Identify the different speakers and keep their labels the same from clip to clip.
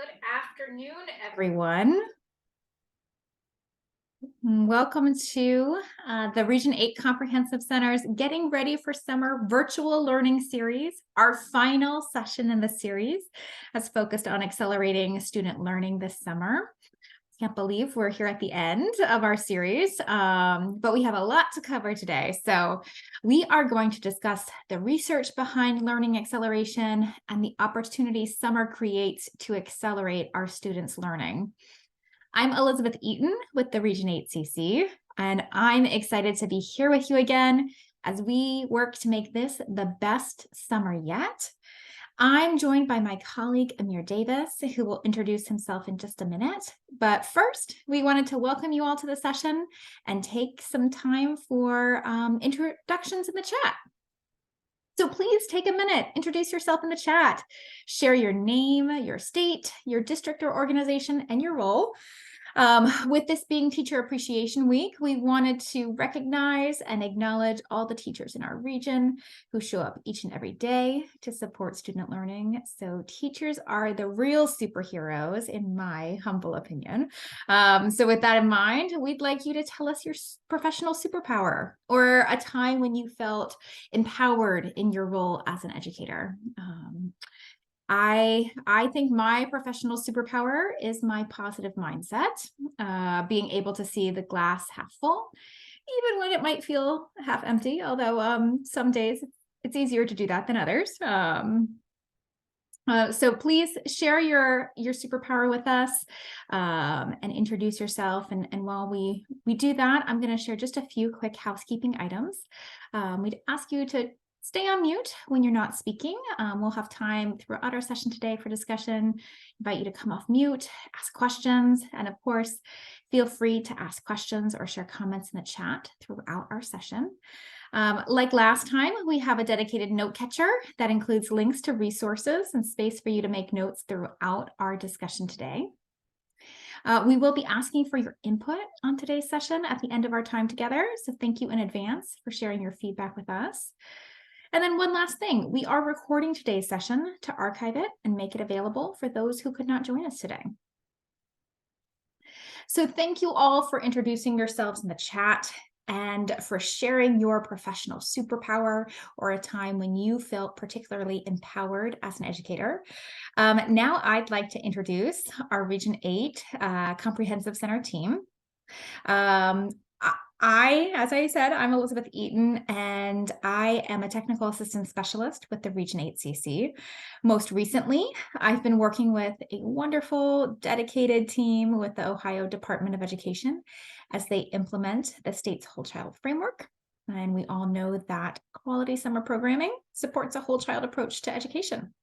Speaker 1: Good afternoon, everyone. Welcome to the Region 8 Comprehensive Center's Getting Ready for Summer Virtual Learning Series. Our final session in the series has focused on accelerating student learning this summer. Can't believe we're here at the end of our series, but we have a lot to cover today. So we are going to discuss the research behind learning acceleration and the opportunities summer creates to accelerate our students' learning. I'm Elizabeth Eaton with the Region 8 CC, and I'm excited to be here with you again as we work to make this the best summer yet. I'm joined by my colleague, Emir Davis, who will introduce himself in just a minute. But first, we wanted to welcome you all to the session and take some time for introductions in the chat. So please take a minute, introduce yourself in the chat, share your name, your state, your district or organization, and your role. With this being Teacher Appreciation Week, we wanted to recognize and acknowledge all the teachers in our region who show up each and every day to support student learning. So teachers are the real superheroes, in my humble opinion. So with that in mind, we'd like you to tell us your professional superpower or a time when you felt empowered in your role as an educator. I think my professional superpower is my positive mindset, being able to see the glass half full, even when it might feel half empty, although some days it's easier to do that than others. So please share your superpower with us and introduce yourself. And while we do that, I'm going to share just a few quick housekeeping items. We'd ask you to stay on mute when you're not speaking. We'll have time throughout our session today for discussion. Invite you to come off mute, ask questions, and of course, feel free to ask questions or share comments in the chat throughout our session. Like last time, we have a dedicated note catcher that includes links to resources and space for you to make notes throughout our discussion today. We will be asking for your input on today's session at the end of our time together, so thank you in advance for sharing your feedback with us. And then one last thing, we are recording today's session to archive it and make it available for those who could not join us today. So thank you all for introducing yourselves in the chat and for sharing your professional superpower or a time when you felt particularly empowered as an educator. Now I'd like to introduce our Region 8 Comprehensive Center team. As I said, I'm Elizabeth Eaton, and I am a technical assistant specialist with the Region 8 CC. Most recently, I've been working with a wonderful, dedicated team with the Ohio Department of Education as they implement the state's whole child framework. And we all know that quality summer programming supports a whole child approach to education.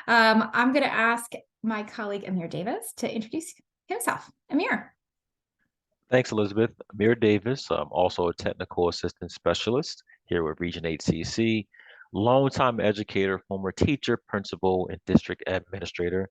Speaker 1: I'm going to ask my colleague, Emir Davis, to introduce himself. Emir.
Speaker 2: Thanks, Elizabeth. Emir Davis. I'm also a technical assistant specialist here with Region 8 CC, longtime educator, former teacher, principal, and district administrator.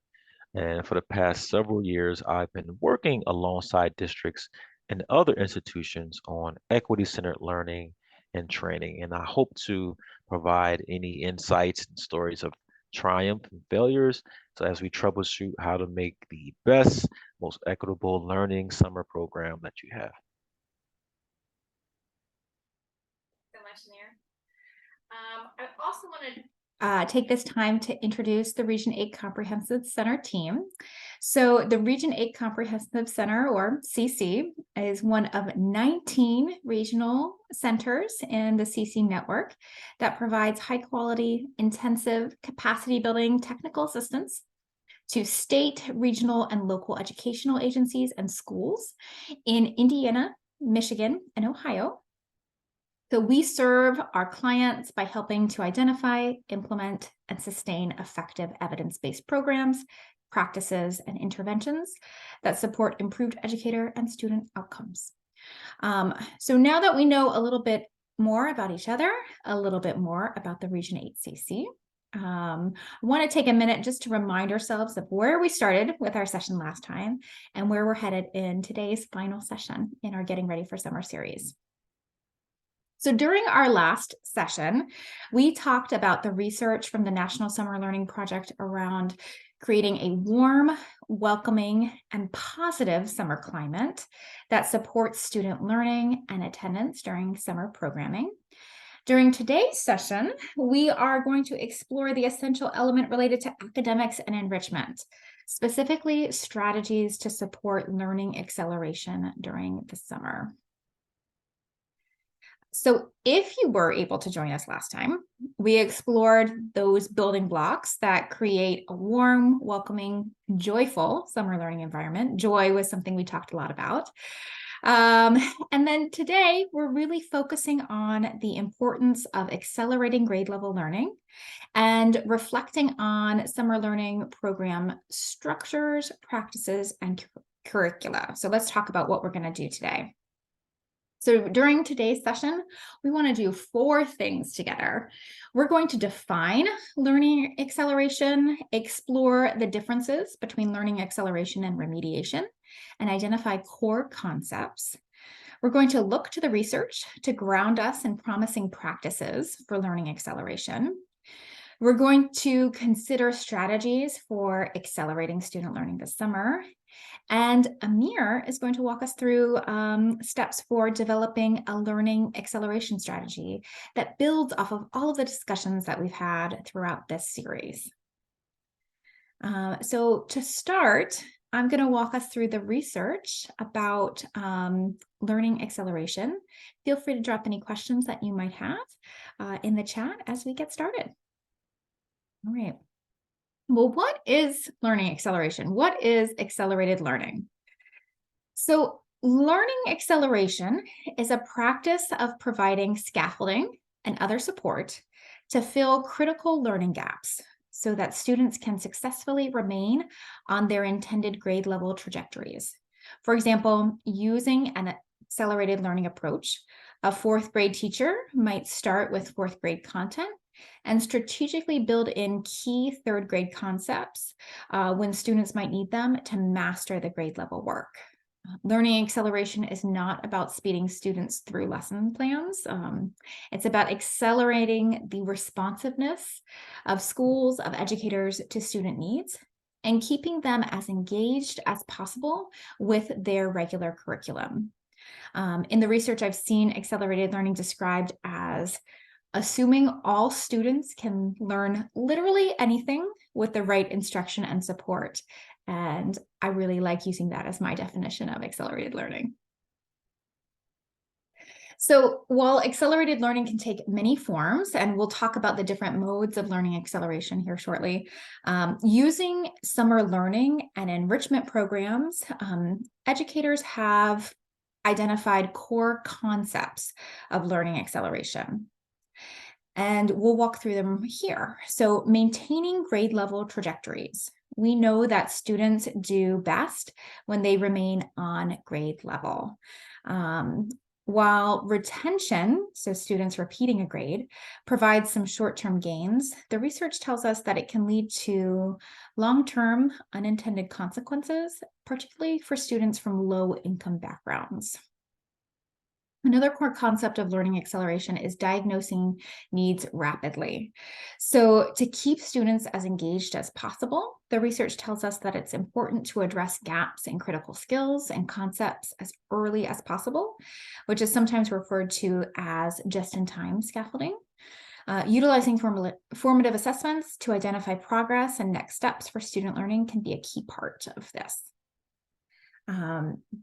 Speaker 2: And for the past several years, I've been working alongside districts and other institutions on equity-centered learning and training. And I hope to provide any insights and stories of triumph and failures. So as we troubleshoot how to make the best, most equitable learning summer program that you have.
Speaker 1: So much, Emir. I also want to take this time to introduce the Region 8 Comprehensive Center team. So the Region 8 Comprehensive Center, or CC, is one of 19 regional centers in the CC network that provides high quality, intensive, capacity building technical assistance to state, regional, and local educational agencies and schools in Indiana, Michigan, and Ohio. So we serve our clients by helping to identify, implement, and sustain effective evidence-based programs, practices, and interventions that support improved educator and student outcomes. So now that we know a little bit more about each other, a little bit more about the Region 8 CC, I want to take a minute just to remind ourselves of where we started with our session last time and where we're headed in today's final session in our Getting Ready for Summer series. So during our last session, we talked about the research from the National Summer Learning Project around creating a warm, welcoming, and positive summer climate that supports student learning and attendance during summer programming. During today's session, we are going to explore the essential element related to academics and enrichment, specifically strategies to support learning acceleration during the summer. So if you were able to join us last time, we explored those building blocks that create a warm, welcoming, joyful summer learning environment. Joy was something we talked a lot about. And then today, we're really focusing on the importance of accelerating grade level learning and reflecting on summer learning program structures, practices, and curricula. So let's talk about what we're going to do today. So during today's session, we want to do 4 things together. We're going to define learning acceleration, explore the differences between learning acceleration and remediation, and identify core concepts. We're going to look to the research to ground us in promising practices for learning acceleration. We're going to consider strategies for accelerating student learning this summer. And Emir is going to walk us through steps for developing a learning acceleration strategy that builds off of all of the discussions that we've had throughout this series. So to start, I'm going to walk us through the research about learning acceleration. Feel free to drop any questions that you might have in the chat as we get started. All right. Well, what is learning acceleration? What is accelerated learning? So learning acceleration is a practice of providing scaffolding and other support to fill critical learning gaps so that students can successfully remain on their intended grade level trajectories. For example, using an accelerated learning approach, a 4th grade teacher might start with 4th grade content and strategically build in key 3rd grade concepts when students might need them to master the grade level work. Learning acceleration is not about speeding students through lesson plans. It's about accelerating the responsiveness of schools, of educators to student needs, and keeping them as engaged as possible with their regular curriculum. In the research, I've seen accelerated learning described as assuming all students can learn literally anything with the right instruction and support. And I really like using that as my definition of accelerated learning. So while accelerated learning can take many forms, and we'll talk about the different modes of learning acceleration here shortly, using summer learning and enrichment programs, educators have identified core concepts of learning acceleration. And we'll walk through them here. So maintaining grade level trajectories. We know that students do best when they remain on grade level. While retention, so students repeating a grade, provides some short-term gains, the research tells us that it can lead to long-term unintended consequences, particularly for students from low-income backgrounds. Another core concept of learning acceleration is diagnosing needs rapidly. So to keep students as engaged as possible, the research tells us that it's important to address gaps in critical skills and concepts as early as possible, which is sometimes referred to as just-in-time scaffolding. Utilizing formative assessments to identify progress and next steps for student learning can be a key part of this.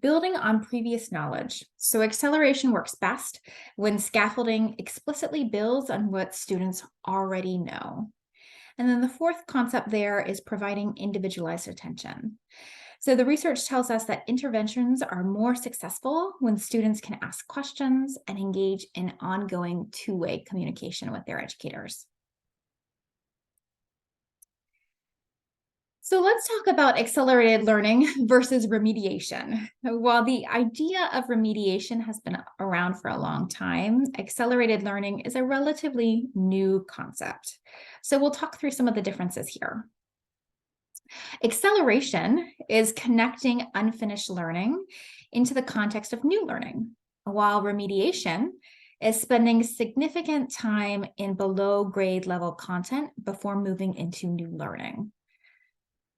Speaker 1: Building on previous knowledge. So acceleration works best when scaffolding explicitly builds on what students already know. And then the 4th concept there is providing individualized attention. So the research tells us that interventions are more successful when students can ask questions and engage in ongoing 2-way communication with their educators. So let's talk about accelerated learning versus remediation. While the idea of remediation has been around for a long time, accelerated learning is a relatively new concept. So we'll talk through some of the differences here. Acceleration is connecting unfinished learning into the context of new learning, while remediation is spending significant time in below grade level content before moving into new learning.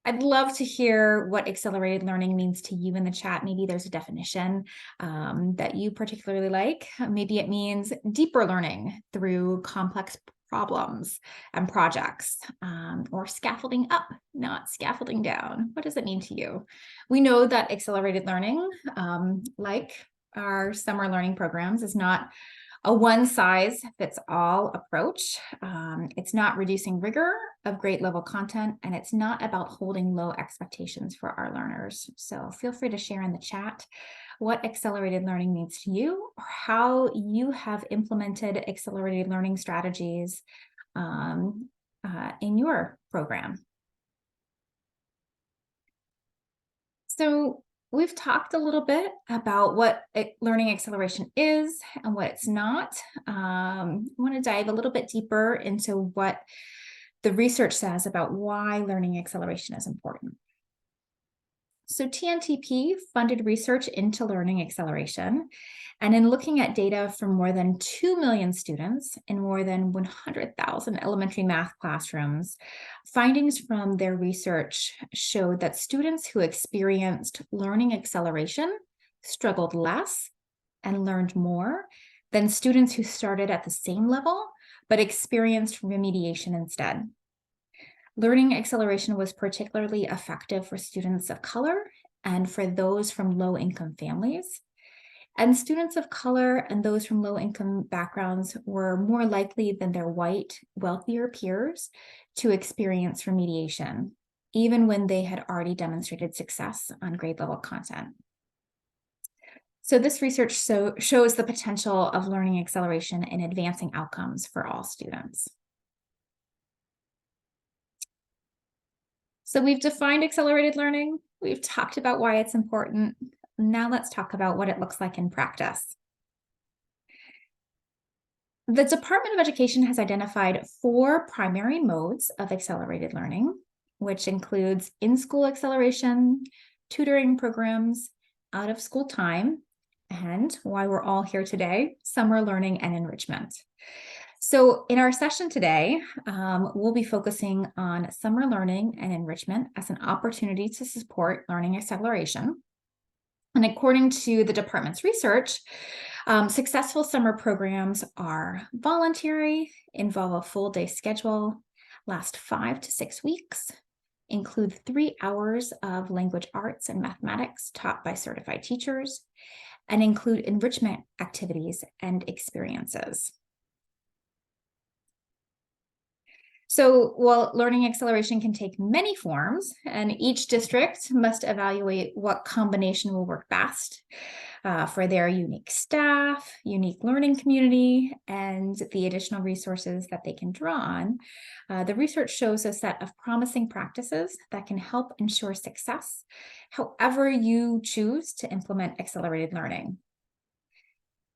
Speaker 1: I'd love to hear what accelerated learning means to you in the chat. Maybe there's a definition that you particularly like. Maybe it means deeper learning through complex problems and projects, or scaffolding up, not scaffolding down. What does it mean to you? We know that accelerated learning, like our summer learning programs, is not a one-size-fits-all approach. It's not reducing rigor of grade level content, and it's not about holding low expectations for our learners. So feel free to share in the chat what accelerated learning means to you, or how you have implemented accelerated learning strategies in your program. So we've talked a little bit about what learning acceleration is and what it's not. I want to dive a little bit deeper into what the research says about why learning acceleration is important. So TNTP funded research into learning acceleration, and in looking at data from more than 2 million students in more than 100,000 elementary math classrooms, findings from their research showed that students who experienced learning acceleration struggled less and learned more than students who started at the same level but experienced remediation instead. Learning acceleration was particularly effective for students of color and for those from low-income families. And students of color and those from low-income backgrounds were more likely than their white, wealthier peers to experience remediation, even when they had already demonstrated success on grade-level content. So this research shows the potential of learning acceleration in advancing outcomes for all students. So we've defined accelerated learning. We've talked about why it's important. Now let's talk about what it looks like in practice. The Department of Education has identified 4 primary modes of accelerated learning, which includes in-school acceleration, tutoring programs, out-of-school time, and why we're all here today, summer learning and enrichment. So in our session today, we'll be focusing on summer learning and enrichment as an opportunity to support learning acceleration. And according to the department's research, successful summer programs are voluntary, involve a full day schedule, last 5 to 6 weeks, include 3 hours of language arts and mathematics taught by certified teachers, and include enrichment activities and experiences. So while learning acceleration can take many forms, and each district must evaluate what combination will work best for their unique staff, unique learning community, and the additional resources that they can draw on, the research shows a set of promising practices that can help ensure success, however you choose to implement accelerated learning.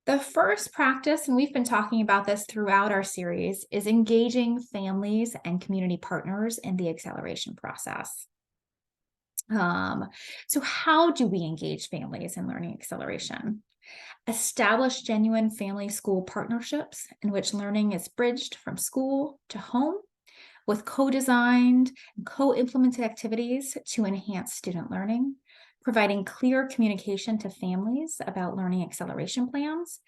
Speaker 1: The first practice, and we've been talking about this throughout our series, is engaging families and community partners in the acceleration process. So how do we engage families in learning acceleration? Establish genuine family-school partnerships in which learning is bridged from school to home with co-designed and co-implemented activities to enhance student learning, providing clear communication to families about learning acceleration plans,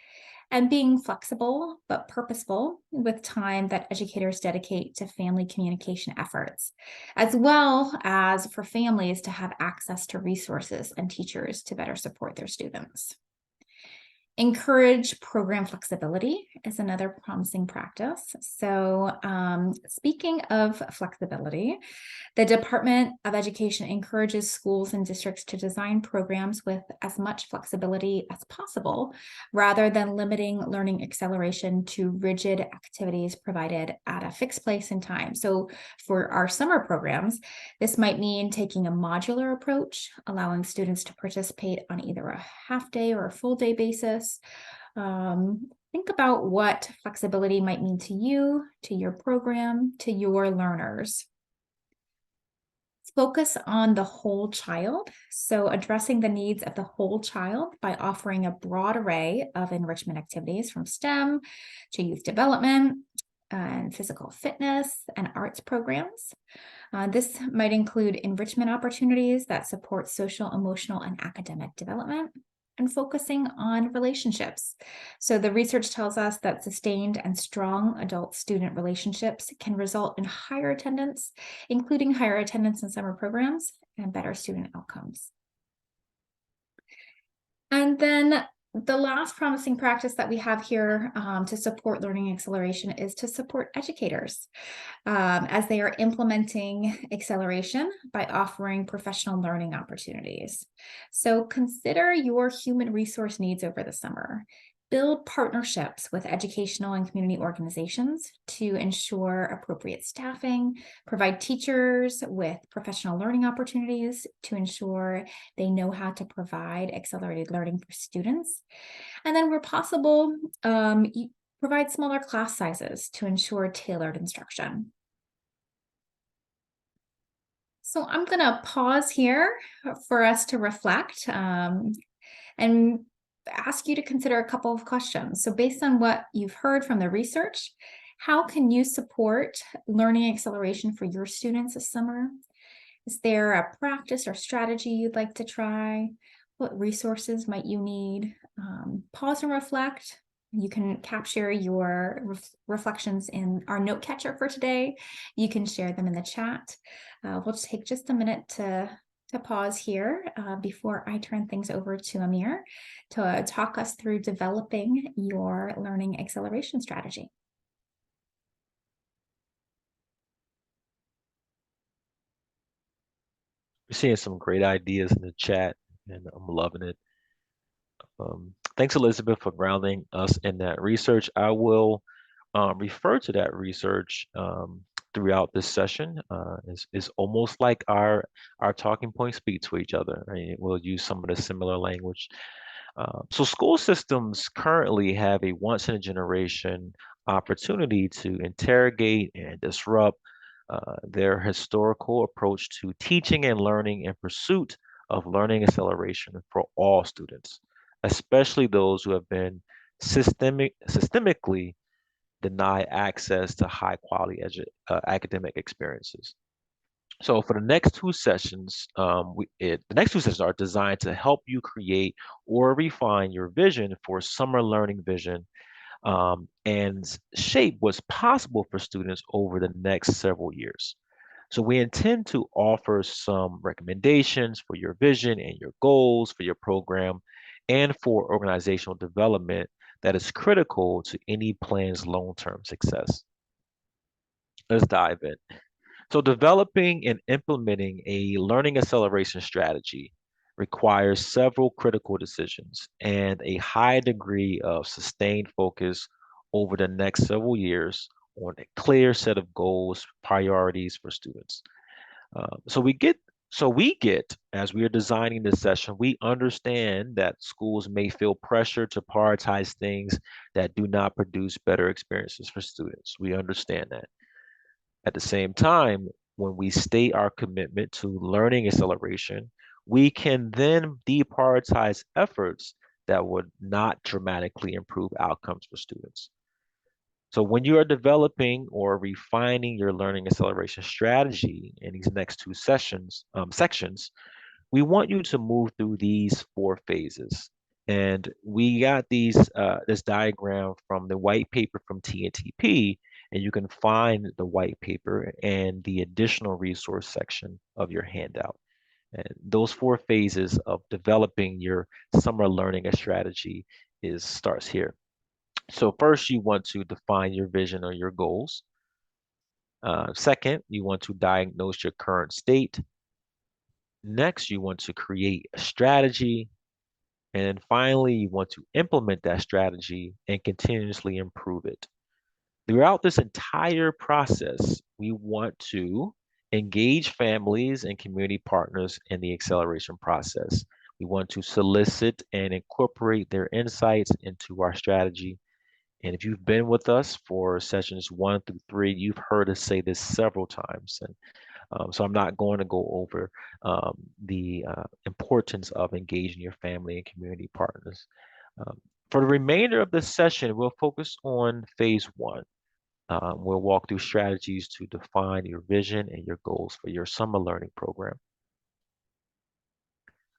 Speaker 1: and being flexible but purposeful with time that educators dedicate to family communication efforts, as well as for families to have access to resources and teachers to better support their students. Encourage program flexibility is another promising practice. So speaking of flexibility, the Department of Education encourages schools and districts to design programs with as much flexibility as possible, rather than limiting learning acceleration to rigid activities provided at a fixed place and time. So for our summer programs, this might mean taking a modular approach, allowing students to participate on either a half-day or a full-day basis. Think about what flexibility might mean to you, to your program, to your learners. Focus on the whole child, so addressing the needs of the whole child by offering a broad array of enrichment activities from STEM to youth development, and physical fitness and arts programs. This might include enrichment opportunities that support social, emotional, and academic development, and focusing on relationships. So the research tells us that sustained and strong adult-student relationships can result in higher attendance, including higher attendance in summer programs and better student outcomes. And then the last promising practice that we have here to support learning acceleration is to support educators as they are implementing acceleration by offering professional learning opportunities. So consider your human resource needs over the summer. Build partnerships with educational and community organizations to ensure appropriate staffing, provide teachers with professional learning opportunities to ensure they know how to provide accelerated learning for students. And then where possible, provide smaller class sizes to ensure tailored instruction. So I'm going to pause here for us to reflect and ask you to consider a couple of questions. So based on what you've heard from the research, how can you support learning acceleration for your students this summer? Is there a practice or strategy you'd like to try? What resources might you need? Pause and reflect. You can capture your reflections in our note catcher for today. You can share them in the chat. We'll take just a minute to pause here before I turn things over to Emir to talk us through developing your learning acceleration strategy.
Speaker 2: We're seeing some great ideas in the chat, and I'm loving it. Thanks, Elizabeth, for grounding us in that research. I will refer to that research throughout this session. Is almost like our talking points speak to each other. Right? We'll use some of the similar language. So school systems currently have a once in a generation opportunity to interrogate and disrupt their historical approach to teaching and learning in pursuit of learning acceleration for all students, especially those who have been systemically denied access to high quality academic experiences. So for the next two sessions, the next two sessions are designed to help you create or refine your vision for summer learning vision and shape what's possible for students over the next several years. So we intend to offer some recommendations for your vision and your goals for your program and for organizational development that is critical to any plan's long-term success. Let's dive in. So developing and implementing a learning acceleration strategy requires several critical decisions and a high degree of sustained focus over the next several years on a clear set of goals, priorities for students. So we get, as we are designing this session, we understand that schools may feel pressure to prioritize things that do not produce better experiences for students. We understand that. At the same time, when we state our commitment to learning acceleration, we can then deprioritize efforts that would not dramatically improve outcomes for students. So when you are developing or refining your learning acceleration strategy in these next two sections, we want you to move through these four phases. And we got this diagram from the white paper from TNTP, and you can find the white paper and the additional resource section of your handout. And those four phases of developing your summer learning strategy starts here. So first, you want to define your vision or your goals. Second, you want to diagnose your current state. Next, you want to create a strategy. And then finally, you want to implement that strategy and continuously improve it. Throughout this entire process, we want to engage families and community partners in the acceleration process. We want to solicit and incorporate their insights into our strategy. And if you've been with us for sessions 1 through 3, you've heard us say this several times. And so I'm not going to go over the importance of engaging your family and community partners. For the remainder of this session, we'll focus on phase 1, We'll walk through strategies to define your vision and your goals for your summer learning program.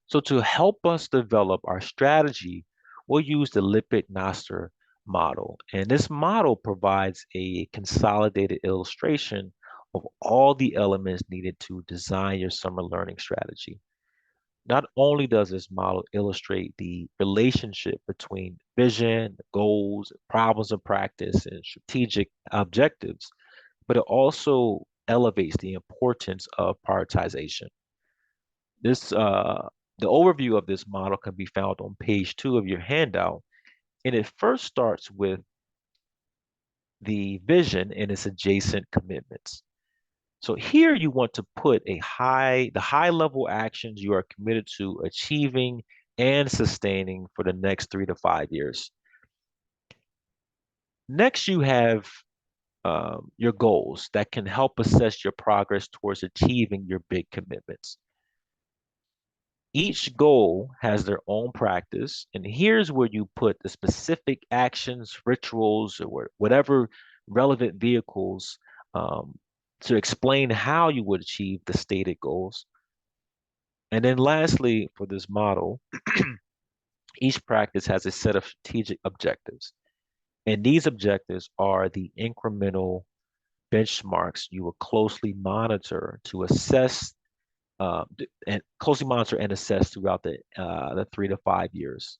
Speaker 2: So to help us develop our strategy, we'll use the Lippitt-Noster model. And this model provides a consolidated illustration of all the elements needed to design your summer learning strategy. Not only does this model illustrate the relationship between vision, goals, problems of practice, and strategic objectives, but it also elevates the importance of prioritization. This The overview of this model can be found on page 2 of your handout, and it first starts with the vision and its adjacent commitments. So here you want to put the high level actions you are committed to achieving and sustaining for the next 3 to 5 years. Next, you have your goals that can help assess your progress towards achieving your big commitments. Each goal has their own practice, and here's where you put the specific actions, rituals, or whatever relevant vehicles um, to explain how you would achieve the stated goals. And then lastly, for this model, each practice has a set of strategic objectives. And these objectives are the incremental benchmarks you will closely monitor to assess and closely monitor and assess throughout the 3 to 5 years.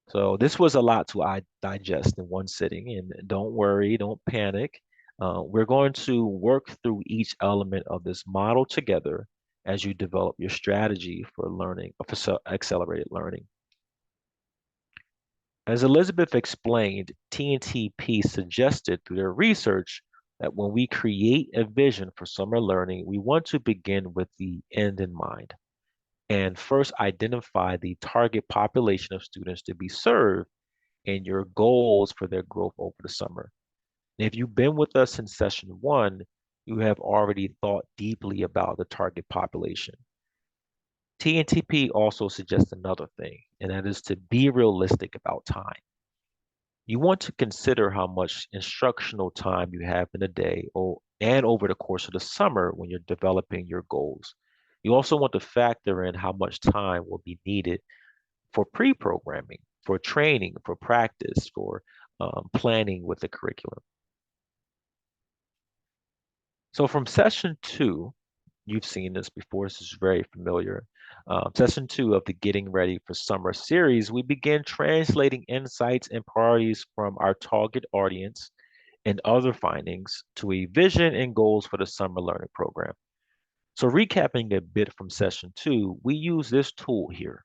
Speaker 2: So this was a lot to digest in one sitting, and don't worry, don't panic. We're going to work through each element of this model together as you develop your strategy for learning, for accelerated learning. As Elizabeth explained, TNTP suggested through their research that when we create a vision for summer learning, we want to begin with the end in mind and first identify the target population of students to be served and your goals for their growth over the summer. And if you've been with us in session 1, you have already thought deeply about the target population. TNTP also suggests another thing, and that is to be realistic about time. You want to consider how much instructional time you have in a day and over the course of the summer when you're developing your goals. You also want to factor in how much time will be needed for pre-programming, for training, for practice, for planning with the curriculum. So from session 2, you've seen this before, this is very familiar. Session 2 of the Getting Ready for Summer series, we begin translating insights and priorities from our target audience and other findings to a vision and goals for the summer learning program. So recapping a bit from session 2, we use this tool here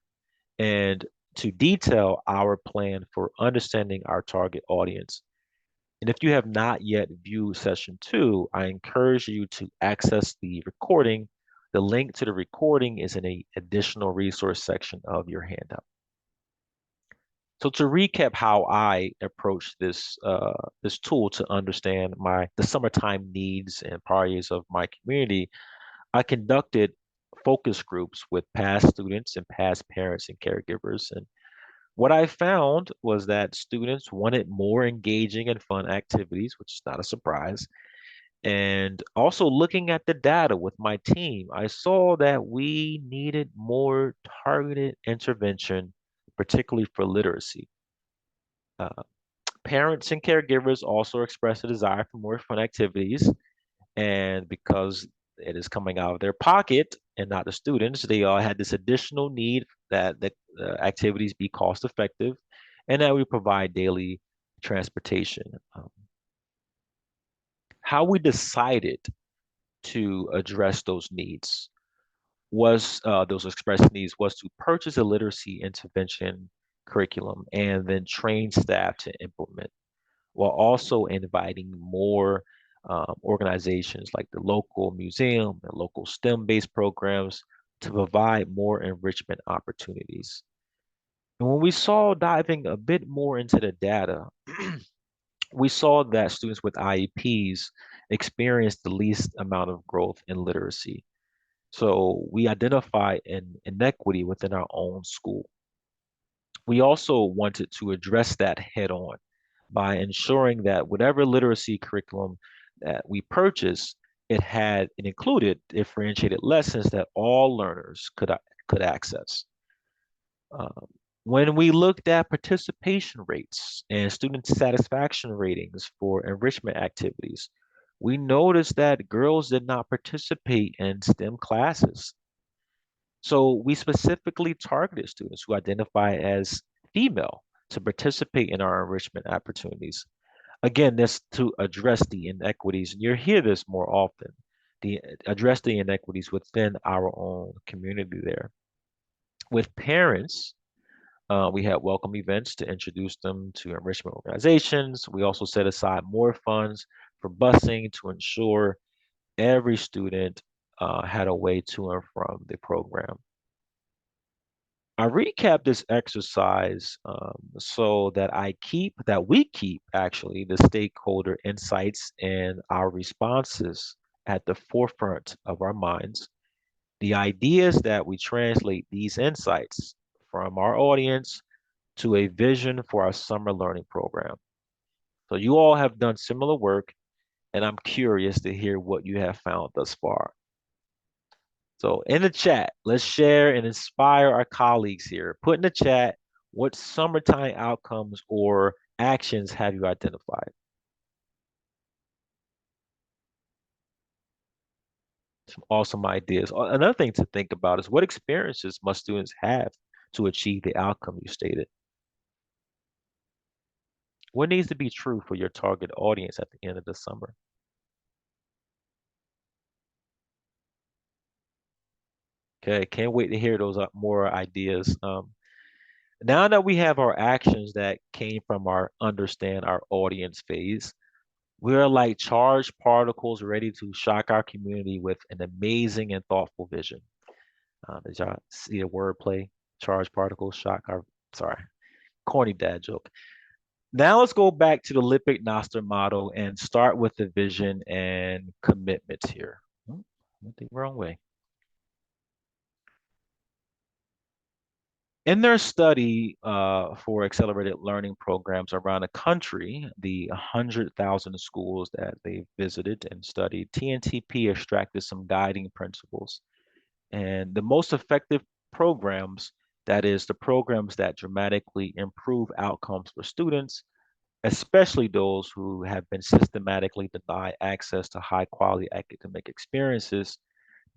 Speaker 2: and to detail our plan for understanding our target audience. And if you have not yet viewed session 2, I encourage you to access the recording. The link to the recording is in an additional resource section of your handout. So to recap how I approach this tool to understand the summertime needs and priorities of my community, I conducted focus groups with past students and past parents and caregivers. And what I found was that students wanted more engaging and fun activities, which is not a surprise. And also looking at the data with my team, I saw that we needed more targeted intervention, particularly for literacy. Uh, Parents and caregivers also expressed a desire for more fun activities. And because it is coming out of their pocket and not the students, they all had this additional need that the activities be cost effective and that we provide daily transportation. How we decided to address those needs those expressed needs was to purchase a literacy intervention curriculum and then train staff to implement, while also inviting more organizations like the local museum and local STEM-based programs to provide more enrichment opportunities. And when we saw diving a bit more into the data, we saw that students with IEPs experienced the least amount of growth in literacy. So we identified an inequity within our own school. We also wanted to address that head on by ensuring that whatever literacy curriculum that we purchased, it included differentiated lessons that all learners could access. Um, when we looked at participation rates and student satisfaction ratings for enrichment activities, we noticed that girls did not participate in STEM classes. So we specifically targeted students who identify as female to participate in our enrichment opportunities. Again, this to address the inequities, and you'll hear this more often, the address the inequities within our own community there. With parents, we had welcome events to introduce them to enrichment organizations. We also set aside more funds for busing to ensure every student had a way to and from the program. I recap this exercise so that we keep actually the stakeholder insights and our responses at the forefront of our minds. The idea is that we translate these insights from our audience to a vision for our summer learning program. So you all have done similar work, and I'm curious to hear what you have found thus far. So in the chat, let's share and inspire our colleagues here. Put in the chat what summertime outcomes or actions have you identified? Some awesome ideas. Another thing to think about is what experiences must students have to achieve the outcome you stated? What needs to be true for your target audience at the end of the summer? Okay, can't wait to hear those more ideas. Now that we have our actions that came from our understand our audience phase, we're like charged particles ready to shock our community with an amazing and thoughtful vision. Did y'all see the wordplay? Charged particles shock our, sorry, corny dad joke. Now let's go back to the Lippic Noster model and start with the vision and commitments here. Went the wrong way. In their study for accelerated learning programs around the country, the 100,000 schools that they visited and studied, TNTP extracted some guiding principles. And the most effective programs, that is, the programs that dramatically improve outcomes for students, especially those who have been systematically denied access to high quality academic experiences,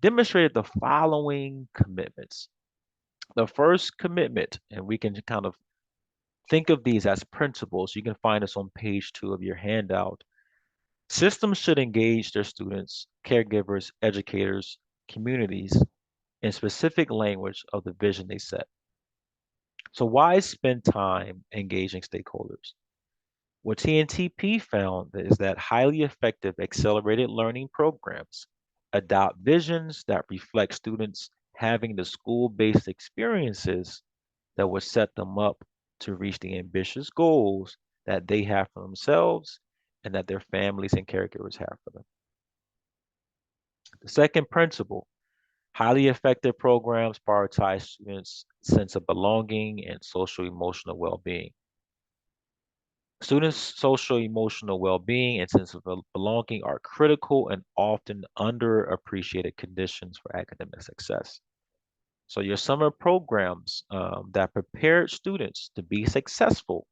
Speaker 2: demonstrated the following commitments. The first commitment, and we can kind of think of these as principles. You can find this on page 2 of your handout. Systems should engage their students, caregivers, educators, communities in specific language of the vision they set. So why spend time engaging stakeholders? What TNTP found is that highly effective accelerated learning programs adopt visions that reflect students having the school-based experiences that would set them up to reach the ambitious goals that they have for themselves and that their families and caregivers have for them. The second principle, highly effective programs prioritize students' sense of belonging and social emotional well-being. Students' social emotional well-being and sense of belonging are critical and often underappreciated conditions for academic success. So your summer programs that prepare students to be successful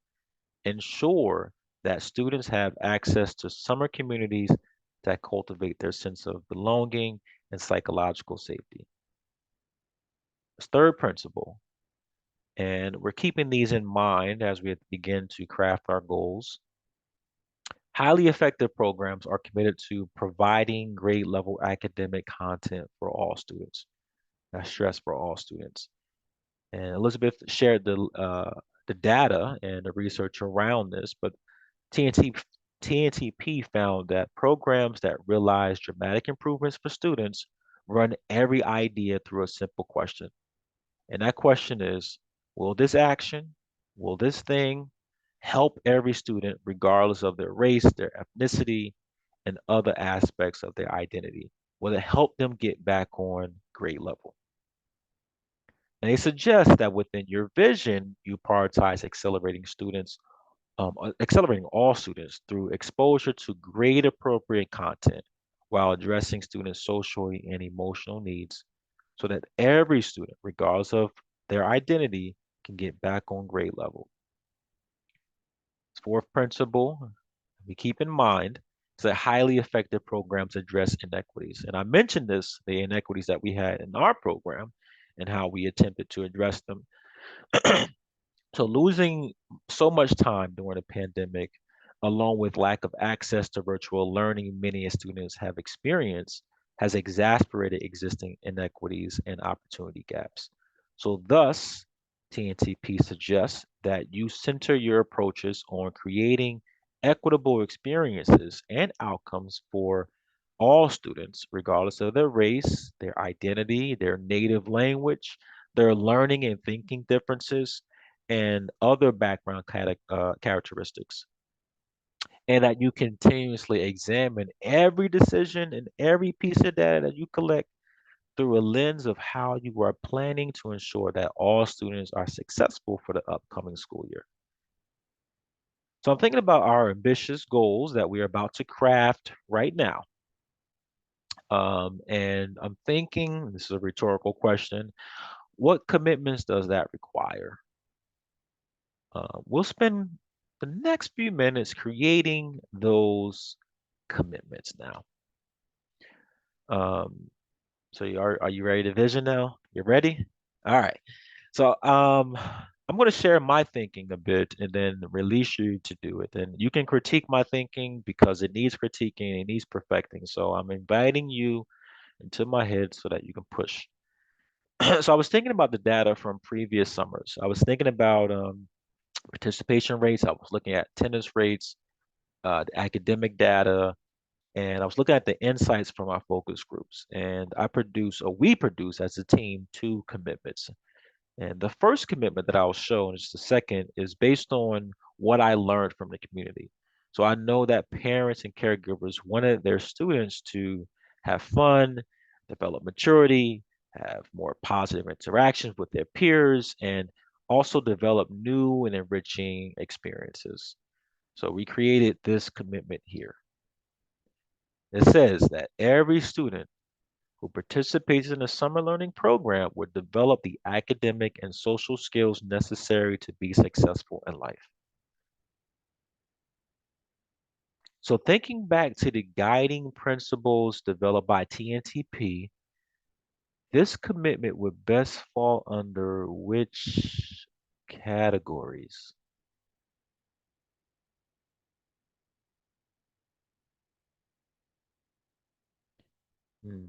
Speaker 2: ensure that students have access to summer communities that cultivate their sense of belonging and psychological safety. Third principle, and we're keeping these in mind as we begin to craft our goals. Highly effective programs are committed to providing grade level academic content for all students. That's stress for all students. And Elizabeth shared the data and the research around this, but TNT, TNTP found that programs that realize dramatic improvements for students run every idea through a simple question. And that question is, will this action, will this thing help every student regardless of their race, their ethnicity, and other aspects of their identity? Will it help them get back on grade level? And they suggest that within your vision, you prioritize accelerating students accelerating all students through exposure to grade appropriate content while addressing students' social and emotional needs so that every student, regardless of their identity, can get back on grade level. Fourth principle we keep in mind is that highly effective programs address inequities. And I mentioned this, the inequities that we had in our program and how we attempted to address them. So losing so much time during the pandemic, along with lack of access to virtual learning many students have experienced, has exacerbated existing inequities and opportunity gaps. So thus, TNTP suggests that you center your approaches on creating equitable experiences and outcomes for all students, regardless of their race, their identity, their native language, their learning and thinking differences, and other background characteristics, and that you continuously examine every decision and every piece of data that you collect through a lens of how you are planning to ensure that all students are successful for the upcoming school year. So I'm thinking about our ambitious goals that we are about to craft right now. And I'm thinking, this is a rhetorical question, what commitments does that require? We'll spend the next few minutes creating those commitments now. Um, so are you ready to vision now? You ready? All right. So I'm going to share my thinking a bit and then release you to do it. And you can critique my thinking because it needs critiquing, it needs perfecting. So I'm inviting you into my head so that you can push. So I was thinking about the data from previous summers. I was thinking about participation rates. I was looking at attendance rates, the academic data, and I was looking at the insights from our focus groups. And we produce as a team two commitments. And the first commitment that I'll show in just a second is based on what I learned from the community. So I know that parents and caregivers wanted their students to have fun, develop maturity, have more positive interactions with their peers, and also develop new and enriching experiences. So we created this commitment here. It says that every student who participates in a summer learning program would develop the academic and social skills necessary to be successful in life. So thinking back to the guiding principles developed by TNTP, this commitment would best fall under which categories? Hmm.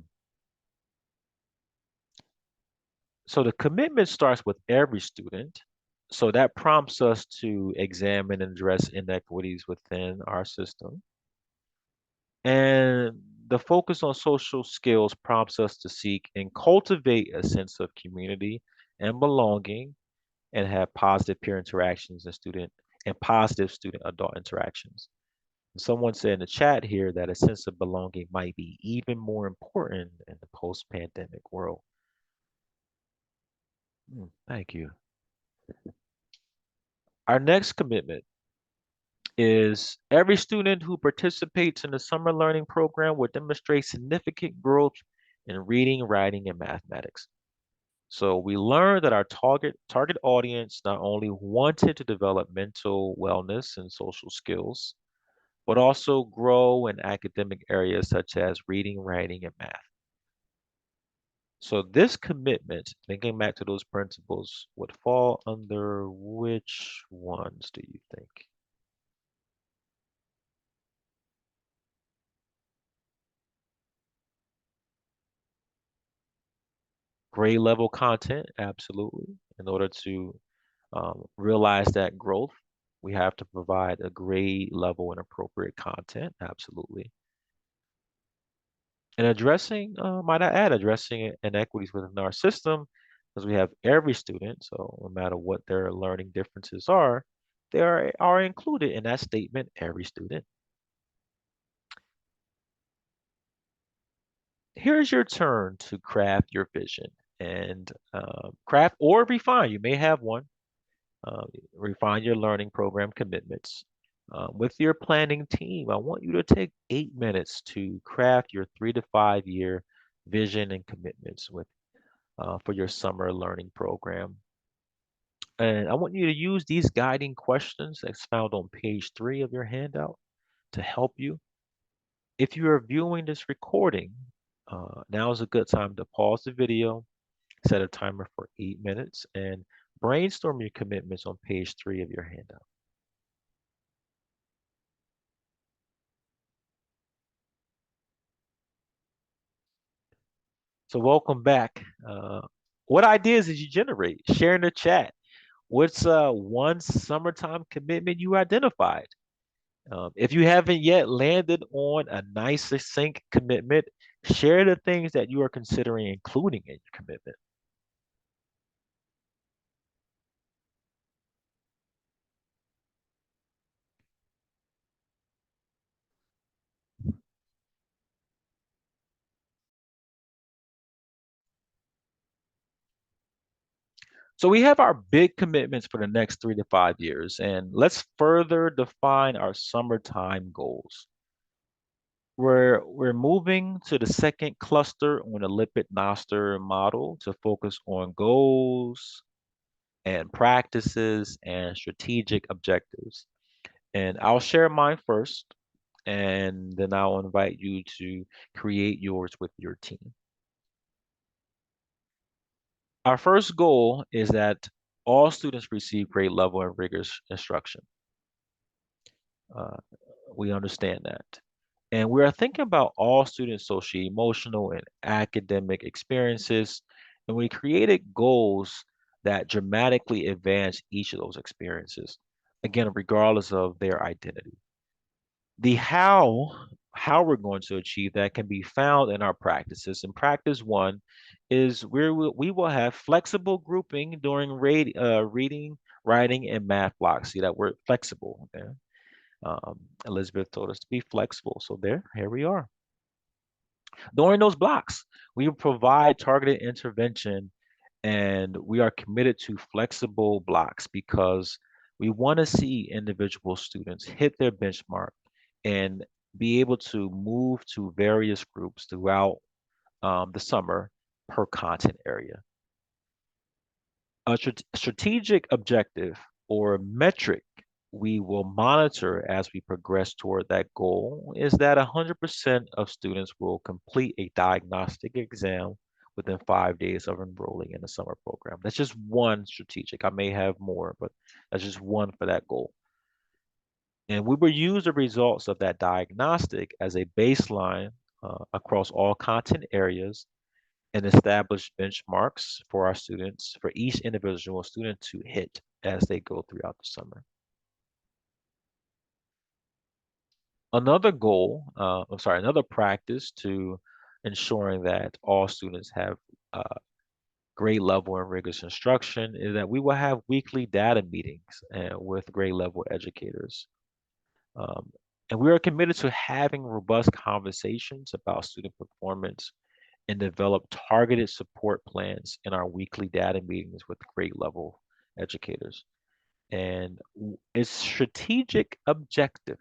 Speaker 2: So the commitment starts with every student. So that prompts us to examine and address inequities within our system. And the focus on social skills prompts us to seek and cultivate a sense of community and belonging and have positive peer interactions and positive student adult interactions. Someone said in the chat here that a sense of belonging might be even more important in the post-pandemic world. Thank you. Our next commitment is every student who participates in the summer learning program will demonstrate significant growth in reading, writing, and mathematics. So we learned that our target audience not only wanted to develop mental wellness and social skills, but also grow in academic areas such as reading, writing, and math. So this commitment, thinking back to those principles, would fall under which ones do you think? Grade level content, absolutely. In order to realize that growth, we have to provide a grade level and appropriate content, absolutely. And addressing, might I add, addressing inequities within our system, because we have every student, so no matter what their learning differences are, are included in that statement, every student. Here's your turn to craft your vision and craft or refine. You may have one. Uh, Refine your learning program commitments. With your planning team, I want you to take 8 minutes to craft your 3 to 5 year vision and commitments for your summer learning program. And I want you to use these guiding questions that's found on page 3 of your handout to help you. If you are viewing this recording, now is a good time to pause the video, set a timer for 8 minutes, and brainstorm your commitments on page 3 of your handout. So, welcome back. What ideas did you generate? Share in the chat. What's one summertime commitment you identified? If you haven't yet landed on a nice, succinct commitment, share the things that you are considering including in your commitment. So we have our big commitments for the next 3 to 5 years, and let's further define our summertime goals. We're moving to the second cluster on the lipid noster model to focus on goals and practices and strategic objectives. And I'll share mine first, and then I'll invite you to create yours with your team. Our first goal is that all students receive grade level and rigorous instruction. Uh, we understand that. And we are thinking about all students' social, emotional, and academic experiences. And we created goals that dramatically advance each of those experiences, again, regardless of their identity. The how we're going to achieve that can be found in our practices. And practice one is we will have flexible grouping during reading, writing, and math blocks. See that word flexible there. Elizabeth told us to be flexible. So here we are. During those blocks, we provide targeted intervention and we are committed to flexible blocks because we want to see individual students hit their benchmark and be able to move to various groups throughout the summer per content area. A strategic objective or metric we will monitor as we progress toward that goal is that 100% of students will complete a diagnostic exam within 5 days of enrolling in the summer program. That's just one strategic. I may have more, but that's just one for that goal. And we will use the results of that diagnostic as a baseline across all content areas and establish benchmarks for our students, for each individual student to hit as they go throughout the summer. Another goal, another practice to ensuring that all students have uh, grade level and rigorous instruction is that we will have weekly data meetings with grade level educators. Um, and we are committed to having robust conversations about student performance and develop targeted support plans in our weekly data meetings with grade level educators. And its strategic objective,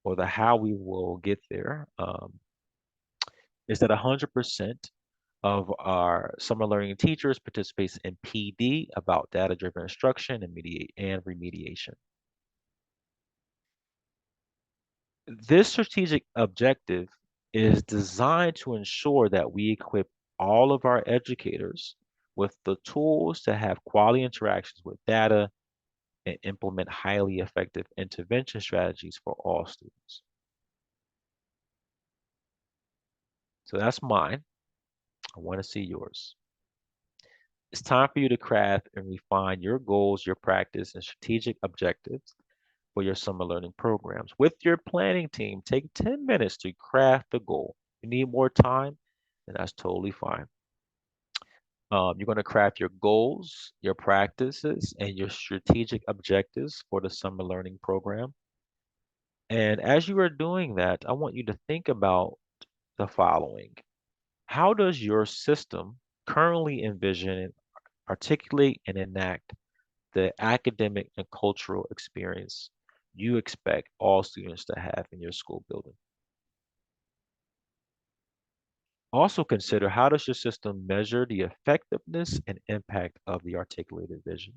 Speaker 2: or the how we will get there, is that 100% of our summer learning teachers participates in PD about data-driven instruction and remediation. This strategic objective is designed to ensure that we equip all of our educators with the tools to have quality interactions with data and implement highly effective intervention strategies for all students. So that's mine. I want to see yours. It's time for you to craft and refine your goals, your practice, and strategic objectives for your summer learning programs. With your planning team, take 10 minutes to craft the goal. If you need more time, then that's totally fine. You're going to craft your goals, your practices, and your strategic objectives for the summer learning program. And as you are doing that, I want you to think about the following. How does your system currently envision, articulate, and enact the academic and cultural experience you expect all students to have in your school building. Also consider, how does your system measure the effectiveness and impact of the articulated vision?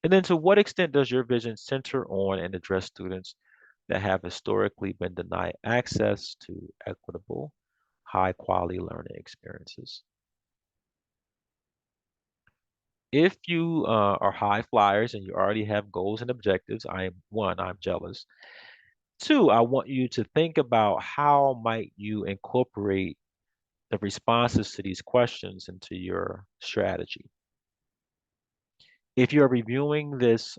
Speaker 2: And then to what extent does your vision center on and address students that have historically been denied access to equitable, high quality learning experiences? If you are high flyers and you already have goals and objectives, I'm jealous. Two, I want you to think about how might you incorporate the responses to these questions into your strategy. If you are viewing this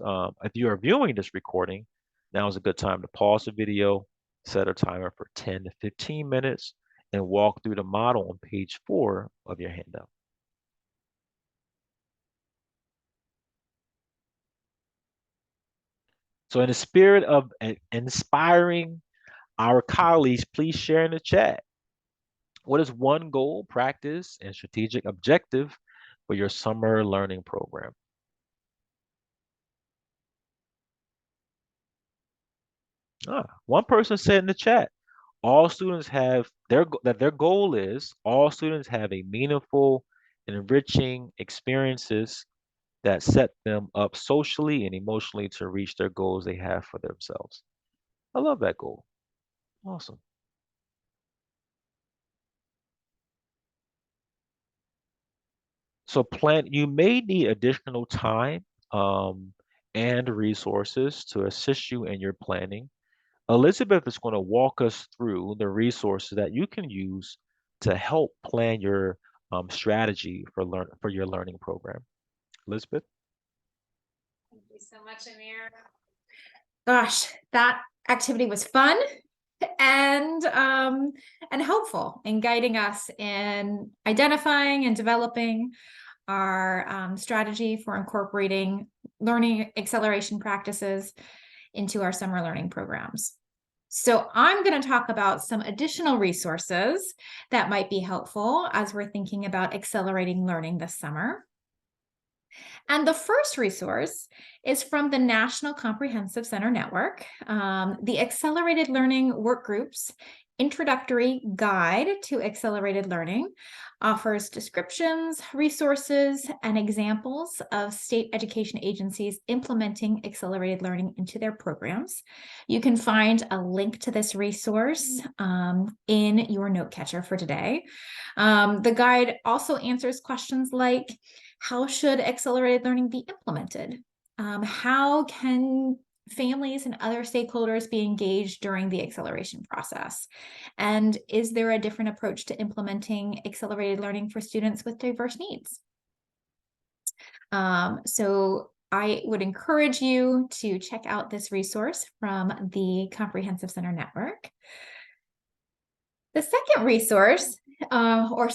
Speaker 2: recording, now is a good time to pause the video, set a timer for 10 to 15 minutes, and walk through the model on page 4 of your handout. So in the spirit of inspiring our colleagues, please share in the chat. What is one goal, practice, and strategic objective for your summer learning program? One person said in the chat, all students have their goal is all students have a meaningful and enriching experiences that set them up socially and emotionally to reach their goals they have for themselves. I love that goal. Awesome. So you may need additional time and resources to assist you in your planning. Elizabeth is going to walk us through the resources that you can use to help plan your strategy for your learning program. Elizabeth?
Speaker 1: Thank you so much, Emir. Gosh, that activity was fun and helpful in guiding us in identifying and developing our strategy for incorporating learning acceleration practices into our summer learning programs. So I'm going to talk about some additional resources that might be helpful as we're thinking about accelerating learning this summer. And the first resource is from the National Comprehensive Center Network, the Accelerated Learning Workgroups Introductory Guide to Accelerated Learning offers descriptions, resources, and examples of state education agencies implementing accelerated learning into their programs. You can find a link to this resource in your note catcher for today. The guide also answers questions like, how should accelerated learning be implemented? How can families and other stakeholders be engaged during the acceleration process? And is there a different approach to implementing accelerated learning for students with diverse needs? So I would encourage you to check out this resource from the Comprehensive Center Network. The second resource, or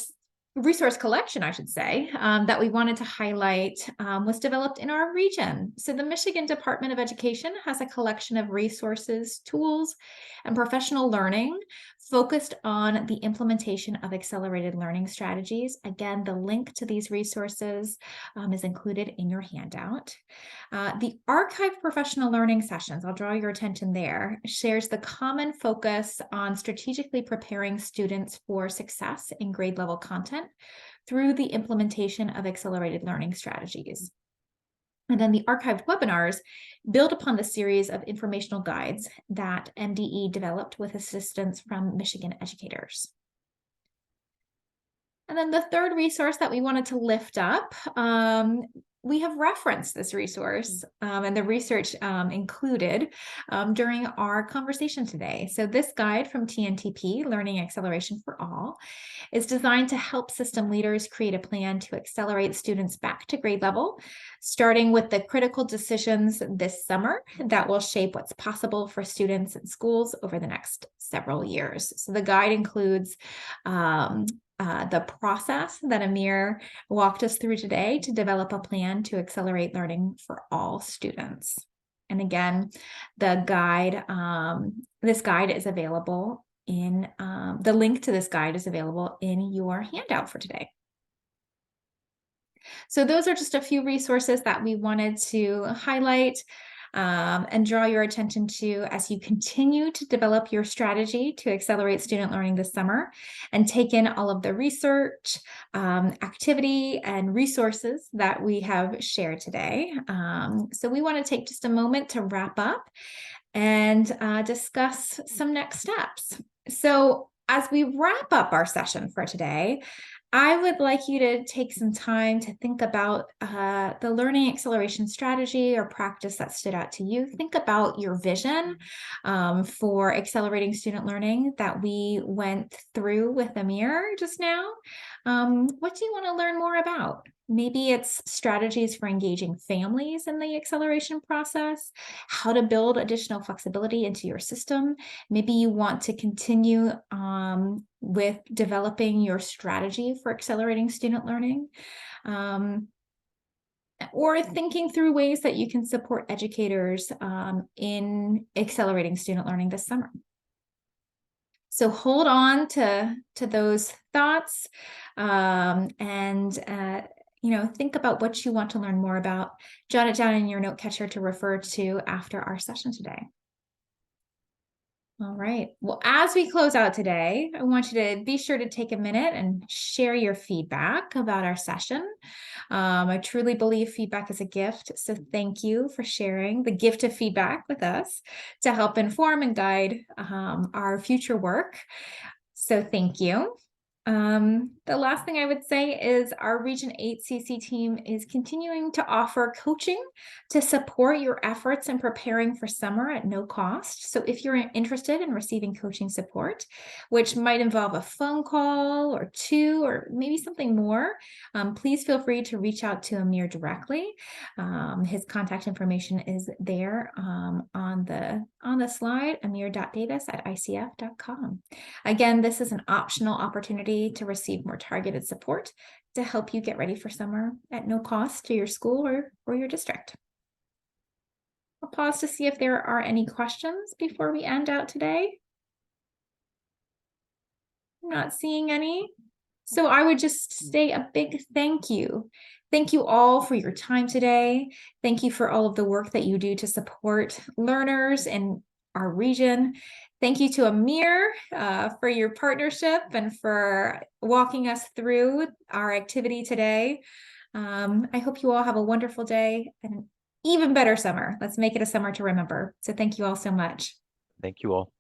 Speaker 1: resource collection, I should say, that we wanted to highlight was developed in our region. So the Michigan Department of Education has a collection of resources, tools, and professional learning focused on the implementation of accelerated learning strategies. Again, the link to these resources is included in your handout. The Archive Professional Learning Sessions, I'll draw your attention there, shares the common focus on strategically preparing students for success in grade level content through the implementation of accelerated learning strategies. And then the archived webinars build upon the series of informational guides that MDE developed with assistance from Michigan educators. And then the third resource that we wanted to lift up, we have referenced this resource and the research included during our conversation today. So this guide from TNTP, Learning Acceleration for All, is designed to help system leaders create a plan to accelerate students back to grade level, starting with the critical decisions this summer that will shape what's possible for students and schools over the next several years. So the guide includes the process that Emir walked us through today to develop a plan to accelerate learning for all students. And again, the guide, this guide is available in, the link to this guide is available in your handout for today. So those are just a few resources that we wanted to highlight and draw your attention to as you continue to develop your strategy to accelerate student learning this summer and take in all of the research, activity, and resources that we have shared today. So we want to take just a moment to wrap up and discuss some next steps. So as we wrap up our session for today, I would like you to take some time to think about the learning acceleration strategy or practice that stood out to you. Think about your vision for accelerating student learning that we went through with Emir just now. What do you want to learn more about? Maybe it's strategies for engaging families in the acceleration process, how to build additional flexibility into your system. Maybe you want to continue with developing your strategy for accelerating student learning, or thinking through ways that you can support educators in accelerating student learning this summer. So hold on to those thoughts and think about what you want to learn more about. Jot it down in your note catcher to refer to after our session today. All right. Well, as we close out today, I want you to be sure to take a minute and share your feedback about our session. I truly believe feedback is a gift. So thank you for sharing the gift of feedback with us to help inform and guide our future work. So thank you. The last thing I would say is our Region 8 CC team is continuing to offer coaching to support your efforts in preparing for summer at no cost. So if you're interested in receiving coaching support, which might involve a phone call or two, or maybe something more, please feel free to reach out to Emir directly. His contact information is there on the slide, emir.davis@icf.com. Again, this is an optional opportunity to receive more targeted support to help you get ready for summer at no cost to your school or your district. I'll pause to see if there are any questions before we end out today. I'm not seeing any. So I would just say a big thank you. Thank you all for your time today. Thank you for all of the work that you do to support learners in our region. Thank you to Emir for your partnership and for walking us through our activity today. I hope you all have a wonderful day and an even better summer. Let's make it a summer to remember. So thank you all so much.
Speaker 2: Thank you all.